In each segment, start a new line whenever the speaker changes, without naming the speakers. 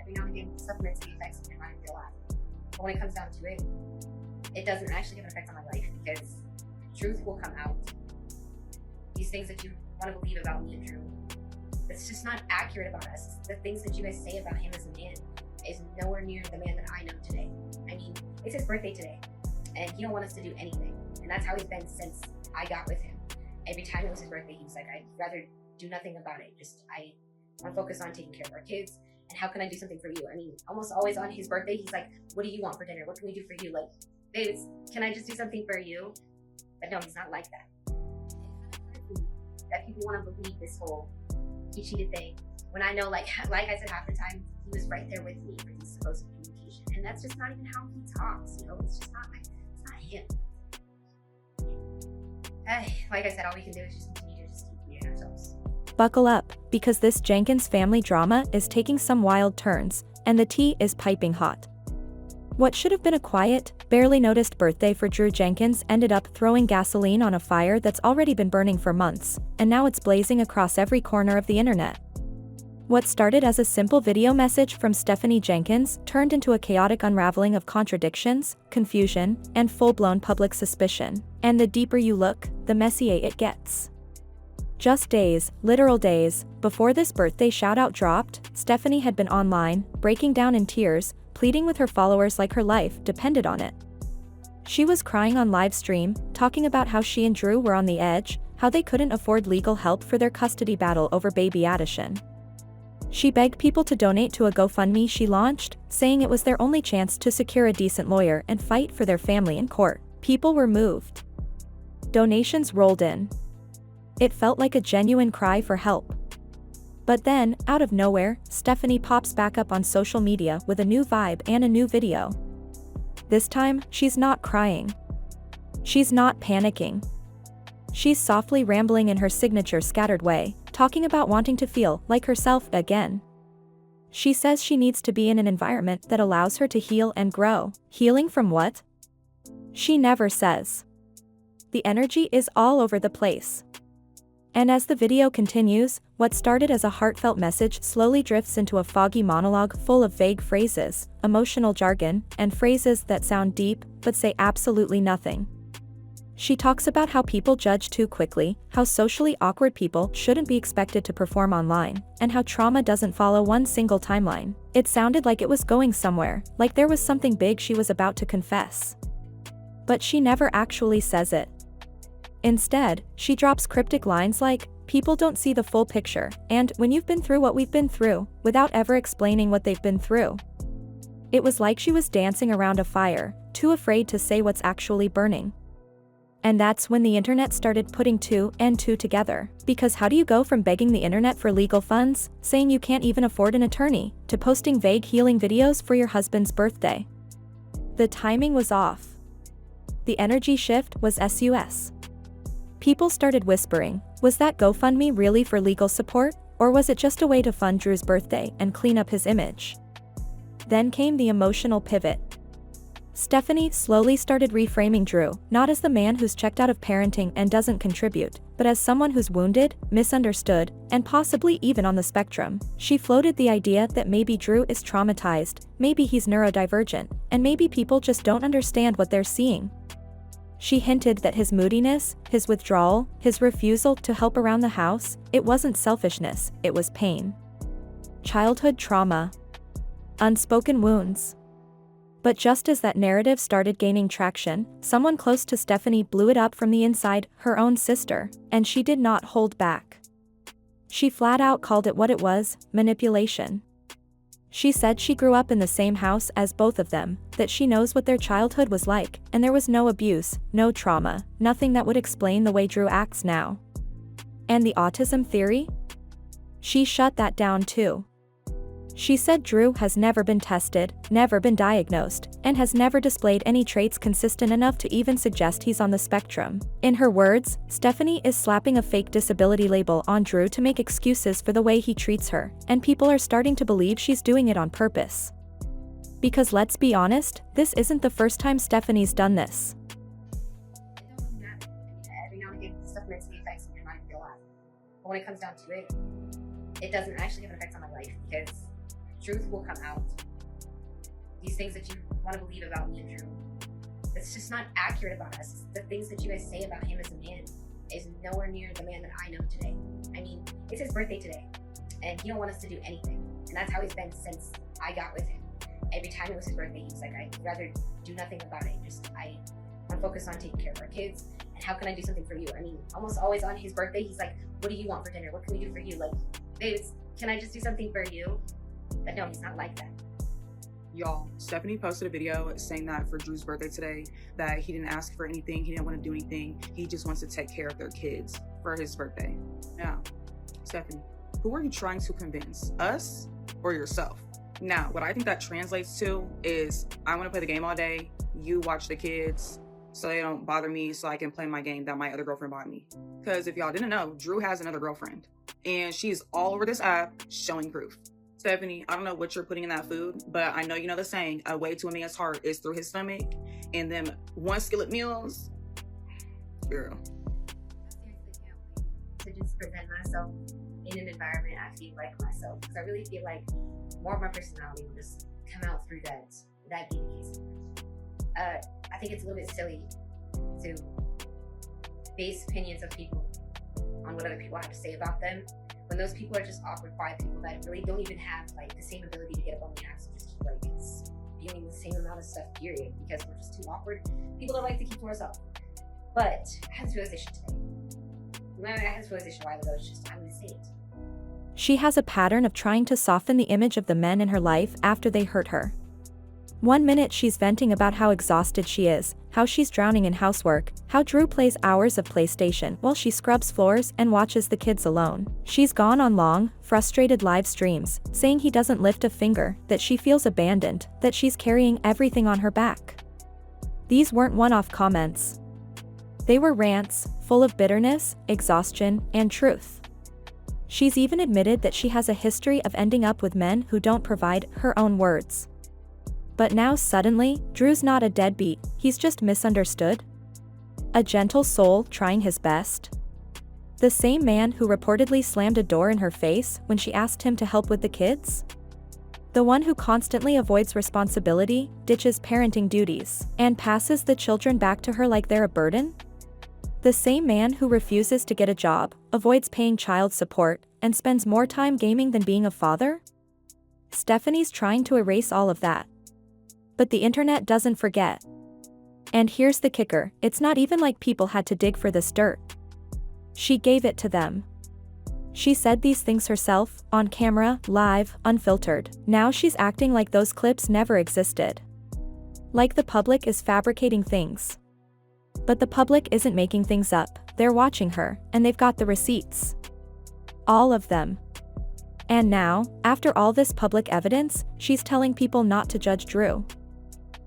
every now and again, stuff mentally affects me and I feel alive. But when it comes down to it, it doesn't actually have an effect on my life because truth will come out. These things that you want to believe about me and Drew, it's just not accurate about us. The things that you guys say about him as a man is nowhere near the man that I know today. I mean, it's his birthday today, and he don't want us to do anything. And that's how he's been since I got with him. Every time it was his birthday, he was like, I'd rather do nothing about it. I want to focus on taking care of our kids. And how can I do something for you? I mean, almost always on his birthday, he's like, what do you want for dinner? What can we do for you? Like, babe, can I just do something for you? But no, he's not like that. That people want to believe this whole he cheated thing. When I know, like I said, half the time, he was right there with me for these supposed communication. And that's just not even how he talks, you know? It's just not it's not him. Like I said, all we can do is just continue to just keep beating ourselves.
Buckle up, because this Jenkins family drama is taking some wild turns, and the tea is piping hot. What should have been a quiet, barely noticed birthday for Drew Jenkins ended up throwing gasoline on a fire that's already been burning for months, and now it's blazing across every corner of the internet. What started as a simple video message from Stephanie Jenkins turned into a chaotic unraveling of contradictions, confusion, and full-blown public suspicion. And the deeper you look, the messier it gets. Just days, literal days, before this birthday shout-out dropped, Stephanie had been online, breaking down in tears, pleading with her followers like her life depended on it. She was crying on live stream, talking about how she and Drew were on the edge, how they couldn't afford legal help for their custody battle over baby addition. She begged people to donate to a GoFundMe she launched, saying it was their only chance to secure a decent lawyer and fight for their family in court. People were moved. Donations rolled in. It felt like a genuine cry for help. But then, out of nowhere, Stephanie pops back up on social media with a new vibe and a new video. This time, she's not crying. She's not panicking. She's softly rambling in her signature scattered way, talking about wanting to feel like herself again. She says she needs to be in an environment that allows her to heal and grow. Healing from what? She never says. The energy is all over the place. And as the video continues, what started as a heartfelt message slowly drifts into a foggy monologue full of vague phrases, emotional jargon, and phrases that sound deep but say absolutely nothing. She talks about how people judge too quickly, how socially awkward people shouldn't be expected to perform online, and how trauma doesn't follow one single timeline. It sounded like it was going somewhere, like there was something big she was about to confess. But she never actually says it. Instead, she drops cryptic lines like, "People don't see the full picture," and "when you've been through what we've been through," without ever explaining what they've been through. It was like she was dancing around a fire, too afraid to say what's actually burning. And that's when the internet started putting two and two together. Because how do you go from begging the internet for legal funds, saying you can't even afford an attorney, to posting vague healing videos for your husband's birthday? The timing was off. The energy shift was sus. People started whispering, was that GoFundMe really for legal support, or was it just a way to fund Drew's birthday and clean up his image? Then came the emotional pivot. Stephanie slowly started reframing Drew, not as the man who's checked out of parenting and doesn't contribute, but as someone who's wounded, misunderstood, and possibly even on the spectrum. She floated the idea that maybe Drew is traumatized, maybe he's neurodivergent, and maybe people just don't understand what they're seeing. She hinted that his moodiness, his withdrawal, his refusal to help around the house, it wasn't selfishness, it was pain. Childhood trauma. Unspoken wounds. But just as that narrative started gaining traction, someone close to Stephanie blew it up from the inside, her own sister, and she did not hold back. She flat out called it what it was, manipulation. She said she grew up in the same house as both of them, that she knows what their childhood was like, and there was no abuse, no trauma, nothing that would explain the way Drew acts now. And the autism theory? She shut that down too. She said Drew has never been tested, never been diagnosed, and has never displayed any traits consistent enough to even suggest he's on the spectrum. In her words, Stephanie is slapping a fake disability label on Drew to make excuses for the way he treats her, and people are starting to believe she's doing it on purpose. Because let's be honest, this isn't the first time Stephanie's done this.
It doesn't matter. Every now and again, stuff mentally affects me and I feel alive. But when it comes down to it, it doesn't actually have an effect on my life because truth will come out. These things that you want to believe about me and Drew, it's just not accurate about us. The things that you guys say about him as a man is nowhere near the man that I know today. I mean, it's his birthday today, and he don't want us to do anything. And that's how he's been since I got with him. Every time it was his birthday, he was like, I'd rather do nothing about it. I'm focused on taking care of our kids, and how can I do something for you? I mean, almost always on his birthday, he's like, what do you want for dinner? What can we do for you? Like, babes, can I just do something for you? But no, he's not like that.
Y'all, Stephanie posted a video saying that for Drew's birthday today, that he didn't ask for anything, he didn't want to do anything, he just wants to take care of their kids for his birthday. Now, Stephanie, who are you trying to convince, us or yourself? Now, what I think that translates to is, I want to play the game all day, you watch the kids, so they don't bother me, so I can play my game that my other girlfriend bought me. Because if y'all didn't know, Drew has another girlfriend, and she's all over this app showing proof. Stephanie, I don't know what you're putting in that food, but I know you know the saying, a way to a man's heart is through his stomach, and them one skillet meals, girl.
I seriously can't wait to just present myself in an environment I feel like myself, because I really feel like more of my personality will just come out through that being the case. I think it's a little bit silly to base opinions of people on what other people have to say about them, when those people are just awkward, quiet people that really don't even have like the same ability to get up on the axe and just keep like spewing the same amount of stuff, period, because we're just too awkward people that like to keep to ourselves. But I had this realization today. I had this realization a while ago. It's just, I'm gonna say it.
She has a pattern of trying to soften the image of the men in her life after they hurt her. One minute she's venting about how exhausted she is, how she's drowning in housework, how Drew plays hours of PlayStation while she scrubs floors and watches the kids alone. She's gone on long, frustrated live streams, saying he doesn't lift a finger, that she feels abandoned, that she's carrying everything on her back. These weren't one-off comments. They were rants, full of bitterness, exhaustion, and truth. She's even admitted that she has a history of ending up with men who don't provide, her own words. But now suddenly, Drew's not a deadbeat, he's just misunderstood. A gentle soul trying his best. The same man who reportedly slammed a door in her face when she asked him to help with the kids? The one who constantly avoids responsibility, ditches parenting duties, and passes the children back to her like they're a burden? The same man who refuses to get a job, avoids paying child support, and spends more time gaming than being a father? Stephanie's trying to erase all of that. But the internet doesn't forget. And here's the kicker, it's not even like people had to dig for this dirt. She gave it to them. She said these things herself, on camera, live, unfiltered. Now she's acting like those clips never existed. Like the public is fabricating things. But the public isn't making things up, they're watching her, and they've got the receipts. All of them. And now, after all this public evidence, she's telling people not to judge Drew.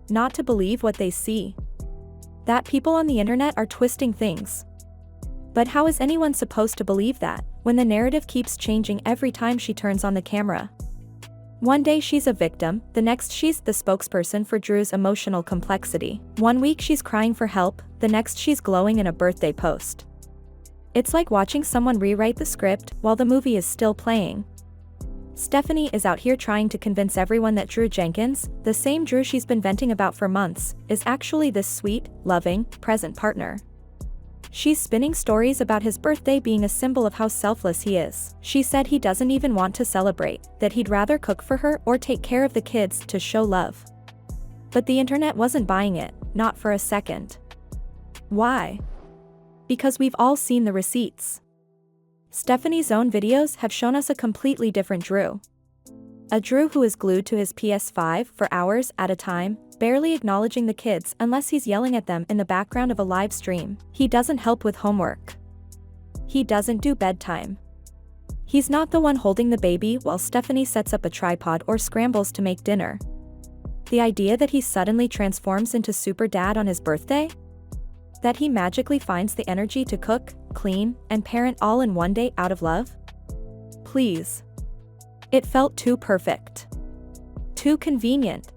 Not to believe what they see. That people on the internet are twisting things. But how is anyone supposed to believe that, when the narrative keeps changing every time she turns on the camera? One day she's a victim, the next she's the spokesperson for Drew's emotional complexity. One week she's crying for help, the next she's glowing in a birthday post. It's like watching someone rewrite the script while the movie is still playing. Stephanie is out here trying to convince everyone that Drew Jenkins, the same Drew she's been venting about for months, is actually this sweet, loving, present partner. She's spinning stories about his birthday being a symbol of how selfless he is. She said he doesn't even want to celebrate, that he'd rather cook for her or take care of the kids to show love. But the internet wasn't buying it, not for a second. Why? Because we've all seen the receipts. Stephanie's own videos have shown us a completely different Drew. A Drew who is glued to his PS5 for hours at a time, barely acknowledging the kids unless he's yelling at them in the background of a live stream. He doesn't help with homework. He doesn't do bedtime. He's not the one holding the baby while Stephanie sets up a tripod or scrambles to make dinner. The idea that he suddenly transforms into super dad on his birthday? That he magically finds the energy to cook, clean, and parent all in one day out of love? Please. It felt too perfect. Too convenient.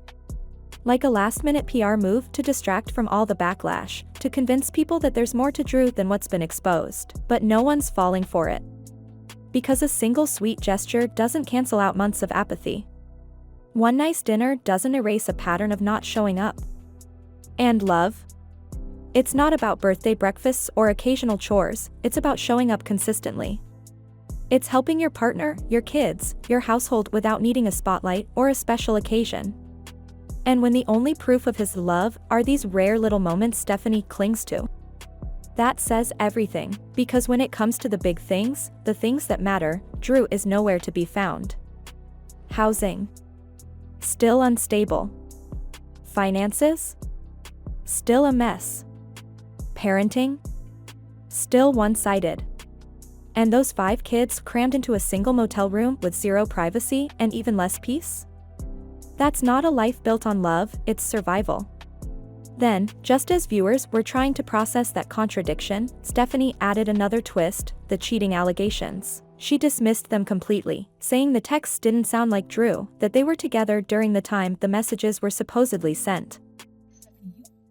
Like a last-minute PR move to distract from all the backlash, to convince people that there's more to Drew than what's been exposed. But no one's falling for it. Because a single sweet gesture doesn't cancel out months of apathy. One nice dinner doesn't erase a pattern of not showing up. And love? It's not about birthday breakfasts or occasional chores, it's about showing up consistently. It's helping your partner, your kids, your household without needing a spotlight or a special occasion. And when the only proof of his love are these rare little moments Stephanie clings to. That says everything, because when it comes to the big things, the things that matter, Drew is nowhere to be found. Housing. Still unstable. Finances? Still a mess. Parenting? Still one-sided. And those 5 kids crammed into a single motel room with zero privacy and even less peace? That's not a life built on love, it's survival. Then, just as viewers were trying to process that contradiction, Stephanie added another twist, the cheating allegations. She dismissed them completely, saying the texts didn't sound like Drew, that they were together during the time the messages were supposedly sent.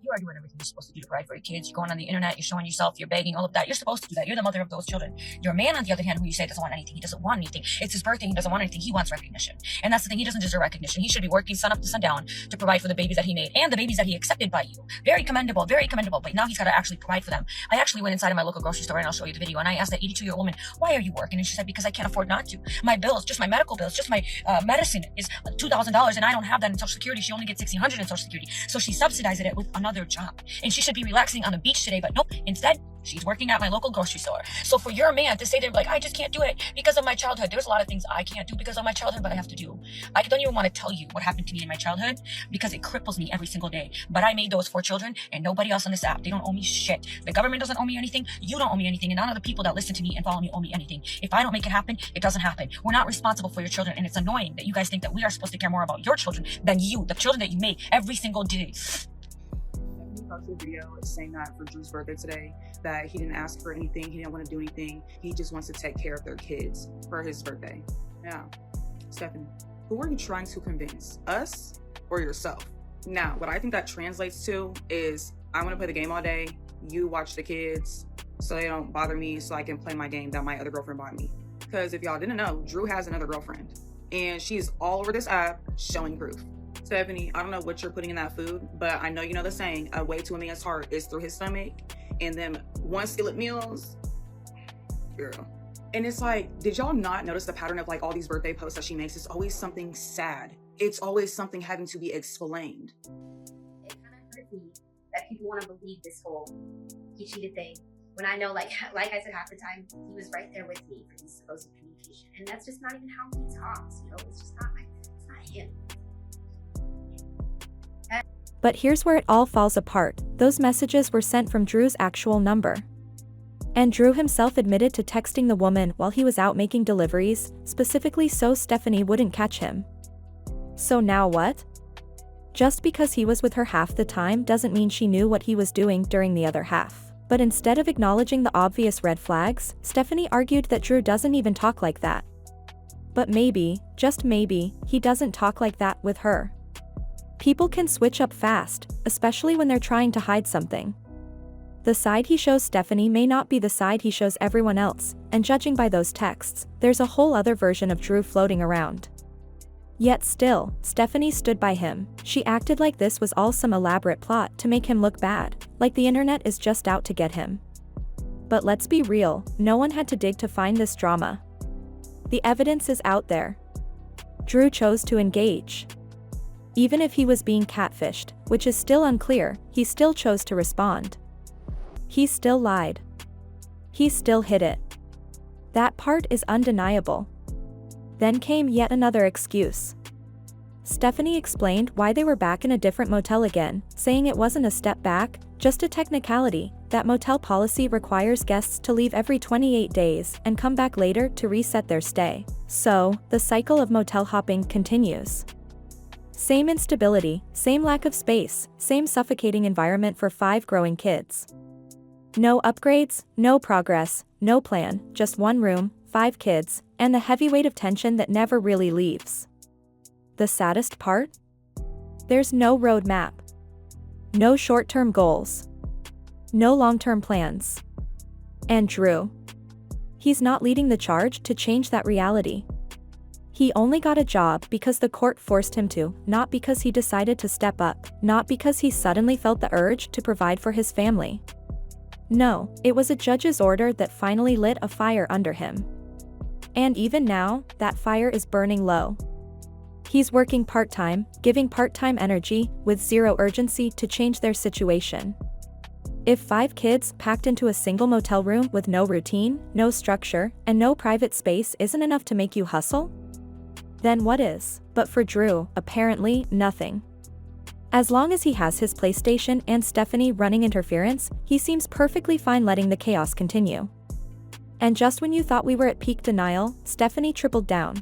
You are doing everything you're supposed to do to provide for your kids. You're going on the internet, you're showing yourself, you're begging, all of that. You're supposed to do that. You're the mother of those children. Your man, on the other hand, who you say doesn't want anything, he doesn't want anything. It's his birthday, he doesn't want anything. He wants recognition. And that's the thing, he doesn't deserve recognition. He should be working sun up to sundown to provide for the babies that he made and the babies that he accepted by you. Very commendable, but now he's got to actually provide for them. I actually went inside of my local grocery store, and I'll show you the video, and I asked that 82-year-old woman, why are you working? And she said, because I can't afford not to. My bills, just my medical bills, just my medicine is $2,000, and I don't have that in Social Security. She only gets $1,600 in Social Security. So she subsidized it with another job. And she should be relaxing on the beach today, but nope, instead, she's working at my local grocery store. So for your man to say they're like, I just can't do it because of my childhood. There's a lot of things I can't do because of my childhood, but I have to do. I don't even want to tell you what happened to me in my childhood because it cripples me every single day. But I made those 4 children, and nobody else on this app. They don't owe me shit. The government doesn't owe me anything. You don't owe me anything. And none of the people that listen to me and follow me owe me anything. If I don't make it happen, it doesn't happen. We're not responsible for your children. And it's annoying that you guys think that we are supposed to care more about your children than you, the children that you make every single day.
Posted a video saying that for Drew's birthday today, that he didn't ask for anything, he didn't want to do anything, he just wants to take care of their kids for his birthday. Now, Stephanie, who are you trying to convince, us or yourself? Now, what I think that translates to is, I want to play the game all day, you watch the kids so they don't bother me, so I can play my game that my other girlfriend bought me. Because if y'all didn't know, Drew has another girlfriend, and she's all over this app showing proof. Stephanie, I don't know what you're putting in that food, but I know you know the saying, a way to a man's heart is through his stomach, and then one skillet meals, girl. And it's like, did y'all not notice the pattern of like all these birthday posts that she makes? It's always something sad. It's always something having to be explained.
It kind of hurt me that people want to believe this whole he cheated thing, when I know, like I said, half the time he was right there with me for these supposed communication, and that's just not even how he talks. You know, it's just not it's not him.
But here's where it all falls apart. Those messages were sent from Drew's actual number. And Drew himself admitted to texting the woman while he was out making deliveries, specifically so Stephanie wouldn't catch him. So now what? Just because he was with her half the time doesn't mean she knew what he was doing during the other half. But instead of acknowledging the obvious red flags, Stephanie argued that Drew doesn't even talk like that. But maybe, just maybe, he doesn't talk like that with her. People can switch up fast, especially when they're trying to hide something. The side he shows Stephanie may not be the side he shows everyone else, and judging by those texts, there's a whole other version of Drew floating around. Yet still, Stephanie stood by him. She acted like this was all some elaborate plot to make him look bad, like the internet is just out to get him. But let's be real, no one had to dig to find this drama. The evidence is out there. Drew chose to engage. Even if he was being catfished, which is still unclear, he still chose to respond. He still lied. He still hid it. That part is undeniable. Then came yet another excuse. Stephanie explained why they were back in a different motel again, saying it wasn't a step back, just a technicality. That motel policy requires guests to leave every 28 days and come back later to reset their stay. So, the cycle of motel hopping continues. Same instability, same lack of space, same suffocating environment for 5 growing kids. No upgrades, no progress, no plan, just one room, 5 kids, and the heavy weight of tension that never really leaves. The saddest part? There's no roadmap. No short-term goals. No long-term plans. And Drew? He's not leading the charge to change that reality. He only got a job because the court forced him to, not because he decided to step up, not because he suddenly felt the urge to provide for his family. No, it was a judge's order that finally lit a fire under him. And even now, that fire is burning low. He's working part-time, giving part-time energy, with zero urgency to change their situation. If 5 kids packed into a single motel room with no routine, no structure, and no private space isn't enough to make you hustle, then what is? But for Drew, apparently, nothing. As long as he has his PlayStation and Stephanie running interference, he seems perfectly fine letting the chaos continue. And just when you thought we were at peak denial, Stephanie tripled down.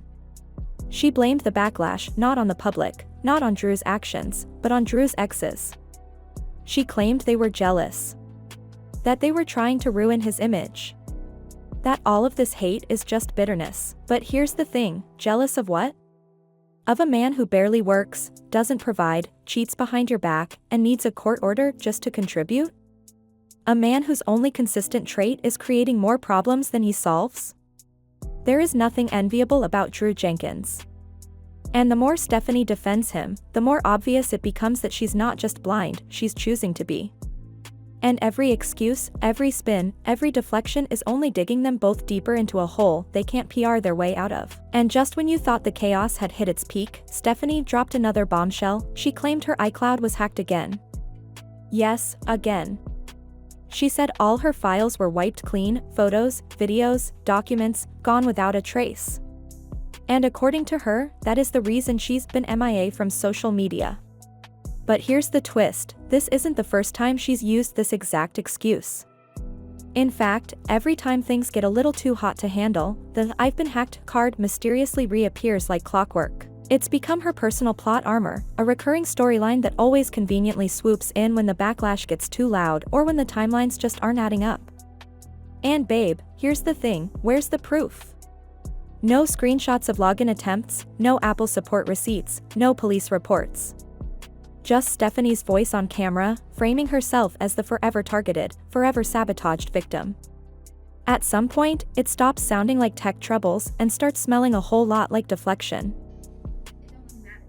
She blamed the backlash not on the public, not on Drew's actions, but on Drew's exes. She claimed they were jealous. That they were trying to ruin his image. That all of this hate is just bitterness. But here's the thing, jealous of what? Of a man who barely works, doesn't provide, cheats behind your back, and needs a court order just to contribute? A man whose only consistent trait is creating more problems than he solves? There is nothing enviable about Drew Jenkins. And the more Stephanie defends him, the more obvious it becomes that she's not just blind, she's choosing to be. And every excuse, every spin, every deflection is only digging them both deeper into a hole they can't PR their way out of. And just when you thought the chaos had hit its peak, Stephanie dropped another bombshell. She claimed her iCloud was hacked again. Yes, again. She said all her files were wiped clean, photos, videos, documents, gone without a trace. And according to her, that is the reason she's been MIA from social media. But here's the twist, this isn't the first time she's used this exact excuse. In fact, every time things get a little too hot to handle, the "I've been hacked" card mysteriously reappears like clockwork. It's become her personal plot armor, a recurring storyline that always conveniently swoops in when the backlash gets too loud or when the timelines just aren't adding up. And babe, here's the thing, where's the proof? No screenshots of login attempts, no Apple support receipts, no police reports. Just Stephanie's voice on camera, framing herself as the forever targeted, forever sabotaged victim. At some point, it stops sounding like tech troubles and starts smelling a whole lot like deflection.
It don't matter.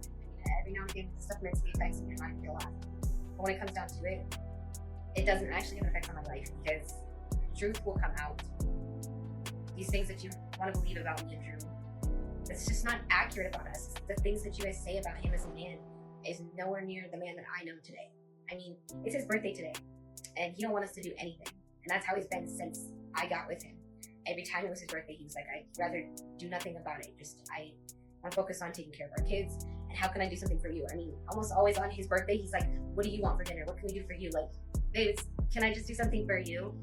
Every now and again, stuff mentally affects me and I feel alive. But when it comes down to it, it doesn't actually have an effect on my life because truth will come out. These things that you want to believe about me and Drew, it's just not accurate about us. The things that you guys say about him as a man is nowhere near the man that I know today. I mean, it's his birthday today, and he don't want us to do anything. And that's how he's been since I got with him. Every time it was his birthday, he was like, I'd rather do nothing about it. I want to focus on taking care of our kids, and how can I do something for you? I mean, almost always on his birthday, he's like, what do you want for dinner? What can we do for you? Like, babe, can I just do something for you?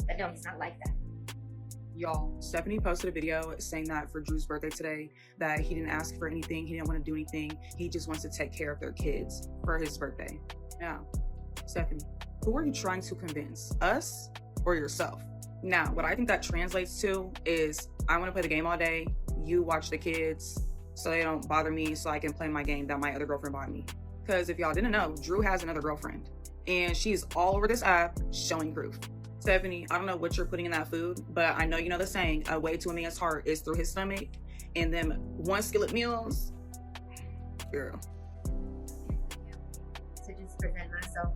But no, he's not like that.
Y'all, Stephanie posted a video saying that for Drew's birthday today, that he didn't ask for anything, he didn't want to do anything, he just wants to take care of their kids for his birthday. Now, Stephanie, who are you trying to convince, us or yourself? Now, what I think that translates to is, I want to play the game all day, you watch the kids, so they don't bother me, so I can play my game that my other girlfriend bought me. Because if y'all didn't know, Drew has another girlfriend, and she's all over this app showing proof. Stephanie, I don't know what you're putting in that food, but I know you know the saying, a way to a man's heart is through his stomach, and them one skillet meals, girl.
To just present myself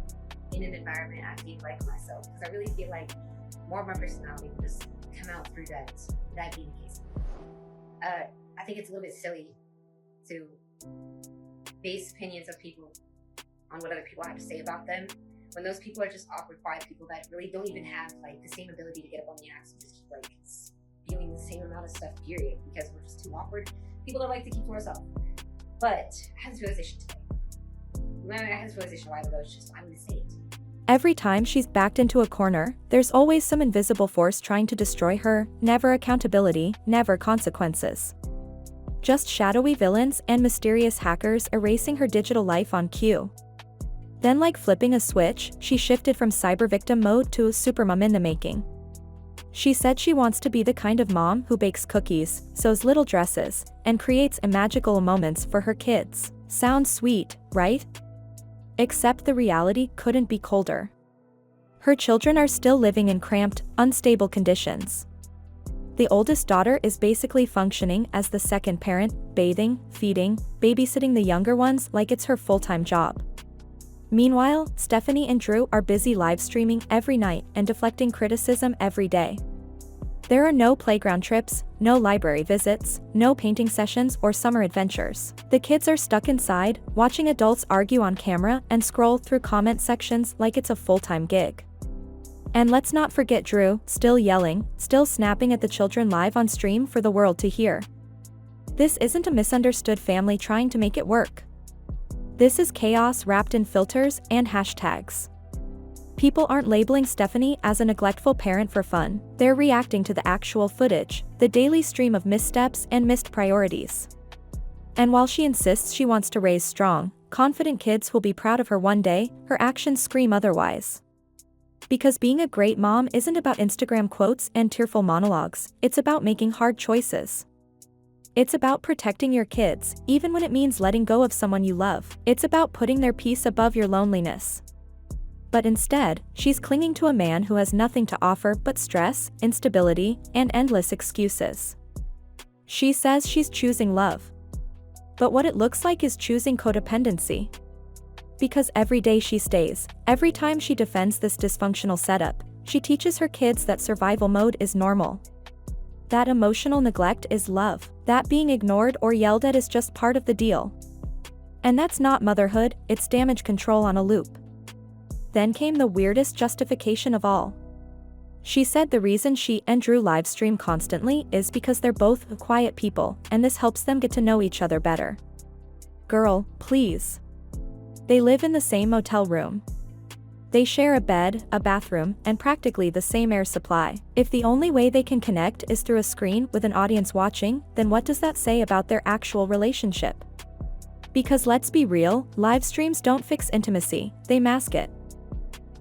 in an environment I feel like myself, because I really feel like more of my personality will just come out through that being the case. I think it's a little bit silly to base opinions of people on what other people have to say about them, when those people are just awkward, quiet people that really don't even have like the same ability to get up on the axe and just keep like spewing the same amount of stuff, period, because we're just too awkward. People don't like to keep to ourselves. But I had this realization today. I had this realization a while ago, it's just, I'm gonna say it.
Every time she's backed into a corner, there's always some invisible force trying to destroy her, never accountability, never consequences. Just shadowy villains and mysterious hackers erasing her digital life on cue. Then, like flipping a switch, she shifted from cyber victim mode to supermom in the making. She said she wants to be the kind of mom who bakes cookies, sews little dresses, and creates magical moments for her kids. Sounds sweet, right? Except the reality couldn't be colder. Her children are still living in cramped, unstable conditions. The oldest daughter is basically functioning as the second parent, bathing, feeding, babysitting the younger ones like it's her full-time job. Meanwhile, Stephanie and Drew are busy live streaming every night and deflecting criticism every day. There are no playground trips, no library visits, no painting sessions or summer adventures. The kids are stuck inside, watching adults argue on camera and scroll through comment sections like it's a full-time gig. And let's not forget Drew, still yelling, still snapping at the children live on stream for the world to hear. This isn't a misunderstood family trying to make it work. This is chaos wrapped in filters and hashtags. People aren't labeling Stephanie as a neglectful parent for fun. They're reacting to the actual footage, the daily stream of missteps and missed priorities. And while she insists she wants to raise strong, confident kids who'll be proud of her one day, her actions scream otherwise. Because being a great mom isn't about Instagram quotes and tearful monologues, it's about making hard choices. It's about protecting your kids, even when it means letting go of someone you love. It's about putting their peace above your loneliness. But instead, she's clinging to a man who has nothing to offer but stress, instability, and endless excuses. She says she's choosing love. But what it looks like is choosing codependency. Because every day she stays, every time she defends this dysfunctional setup, she teaches her kids that survival mode is normal. That emotional neglect is love. That being ignored or yelled at is just part of the deal. And that's not motherhood, it's damage control on a loop. Then came the weirdest justification of all. She said the reason she and Drew livestream constantly is because they're both quiet people, and this helps them get to know each other better. Girl, please. They live in the same motel room. They share a bed, a bathroom, and practically the same air supply. If the only way they can connect is through a screen with an audience watching, then what does that say about their actual relationship? Because let's be real, live streams don't fix intimacy, they mask it.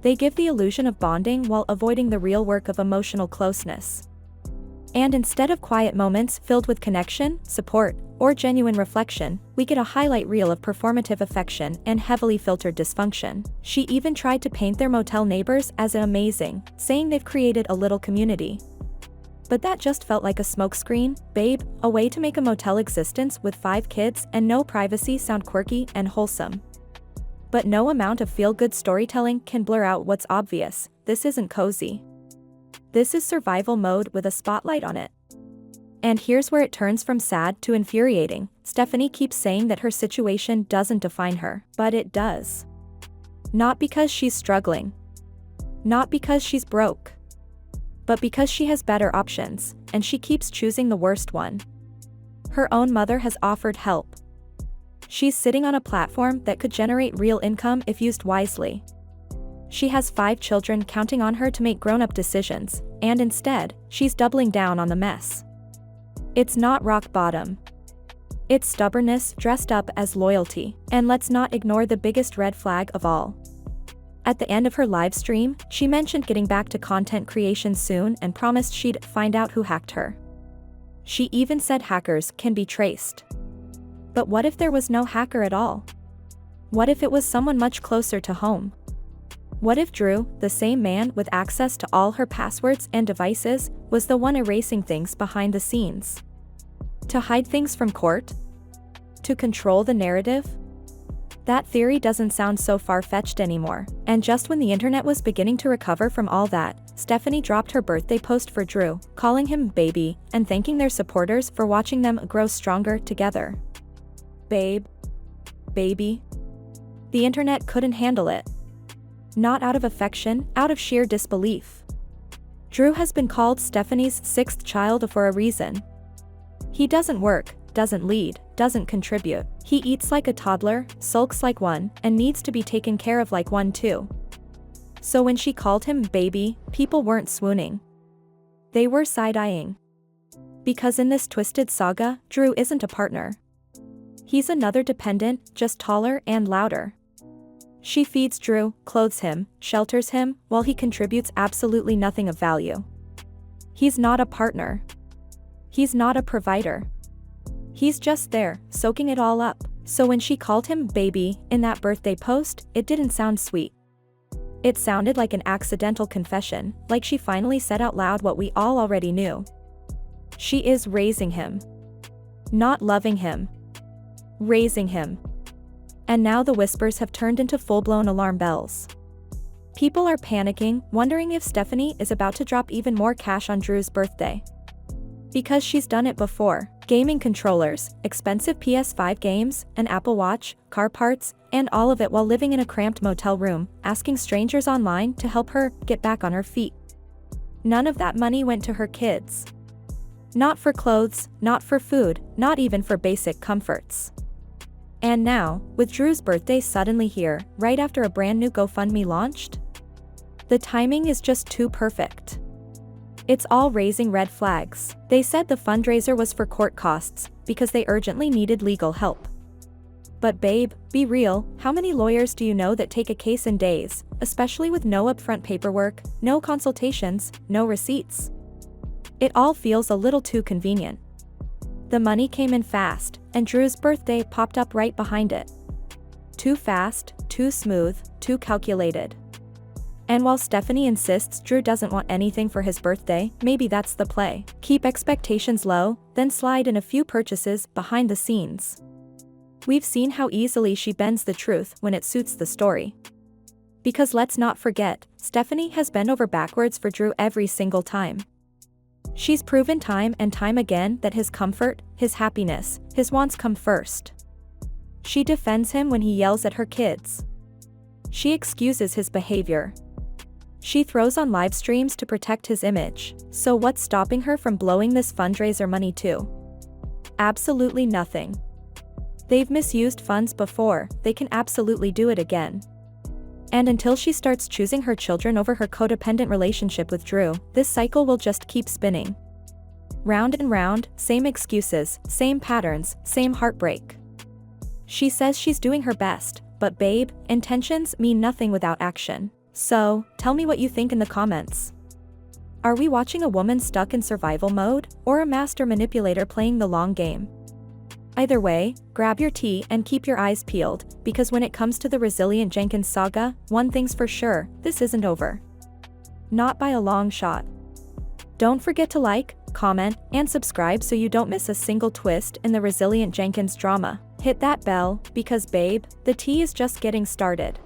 They give the illusion of bonding while avoiding the real work of emotional closeness. And instead of quiet moments filled with connection, support, or genuine reflection, we get a highlight reel of performative affection and heavily filtered dysfunction. She even tried to paint their motel neighbors as amazing, saying they've created a little community. But that just felt like a smokescreen, babe, a way to make a motel existence with 5 kids and no privacy sound quirky and wholesome. But no amount of feel-good storytelling can blur out what's obvious: this isn't cozy. This is survival mode with a spotlight on it. And here's where it turns from sad to infuriating. Stephanie keeps saying that her situation doesn't define her, but it does. Not because she's struggling. Not because she's broke. But because she has better options, and she keeps choosing the worst one. Her own mother has offered help. She's sitting on a platform that could generate real income if used wisely. She has 5 children counting on her to make grown-up decisions, and instead, she's doubling down on the mess. It's not rock bottom. It's stubbornness dressed up as loyalty. And let's not ignore the biggest red flag of all. At the end of her live stream, she mentioned getting back to content creation soon and promised she'd find out who hacked her. She even said hackers can be traced. But what if there was no hacker at all? What if it was someone much closer to home? What if Drew, the same man with access to all her passwords and devices, was the one erasing things behind the scenes? To hide things from court? To control the narrative? That theory doesn't sound so far-fetched anymore. And just when the internet was beginning to recover from all that, Stephanie dropped her birthday post for Drew, calling him baby, and thanking their supporters for watching them grow stronger together. Babe. Baby. The internet couldn't handle it. Not out of affection, out of sheer disbelief. Drew has been called Stephanie's 6th child for a reason. He doesn't work, doesn't lead, doesn't contribute. He eats like a toddler, sulks like one, and needs to be taken care of like one too. So when she called him baby, people weren't swooning. They were side-eyeing. Because in this twisted saga, Drew isn't a partner. He's another dependent, just taller and louder. She feeds Drew, clothes him, shelters him, while he contributes absolutely nothing of value. He's not a partner. He's not a provider. He's just there, soaking it all up. So when she called him baby in that birthday post, it didn't sound sweet. It sounded like an accidental confession, like she finally said out loud what we all already knew. She is raising him. Not loving him. Raising him. And now the whispers have turned into full-blown alarm bells. People are panicking, wondering if Stephanie is about to drop even more cash on Drew's birthday. Because she's done it before. Gaming controllers, expensive PS5 games, an Apple Watch, car parts, and all of it while living in a cramped motel room, asking strangers online to help her get back on her feet. None of that money went to her kids. Not for clothes, not for food, not even for basic comforts. And now, with Drew's birthday suddenly here, right after a brand new GoFundMe launched? The timing is just too perfect. It's all raising red flags. They said the fundraiser was for court costs, because they urgently needed legal help. But babe, be real, how many lawyers do you know that take a case in days, especially with no upfront paperwork, no consultations, no receipts? It all feels a little too convenient. The money came in fast, and Drew's birthday popped up right behind it. Too fast, too smooth, too calculated. And while Stephanie insists Drew doesn't want anything for his birthday, maybe that's the play. Keep expectations low, then slide in a few purchases behind the scenes. We've seen how easily she bends the truth when it suits the story. Because let's not forget, Stephanie has bent over backwards for Drew every single time. She's proven time and time again that his comfort, his happiness, his wants come first. She defends him when he yells at her kids. She excuses his behavior. She throws on live streams to protect his image. So what's stopping her from blowing this fundraiser money too? Absolutely nothing. They've misused funds before, they can absolutely do it again. And until she starts choosing her children over her codependent relationship with Drew, this cycle will just keep spinning. Round and round, same excuses, same patterns, same heartbreak. She says she's doing her best, but babe, intentions mean nothing without action. So, tell me what you think in the comments. Are we watching a woman stuck in survival mode, or a master manipulator playing the long game? Either way, grab your tea and keep your eyes peeled, because when it comes to the resilient Jenkins saga, one thing's for sure, this isn't over. Not by a long shot. Don't forget to like, comment, and subscribe so you don't miss a single twist in the resilient Jenkins drama. Hit that bell, because babe, the tea is just getting started.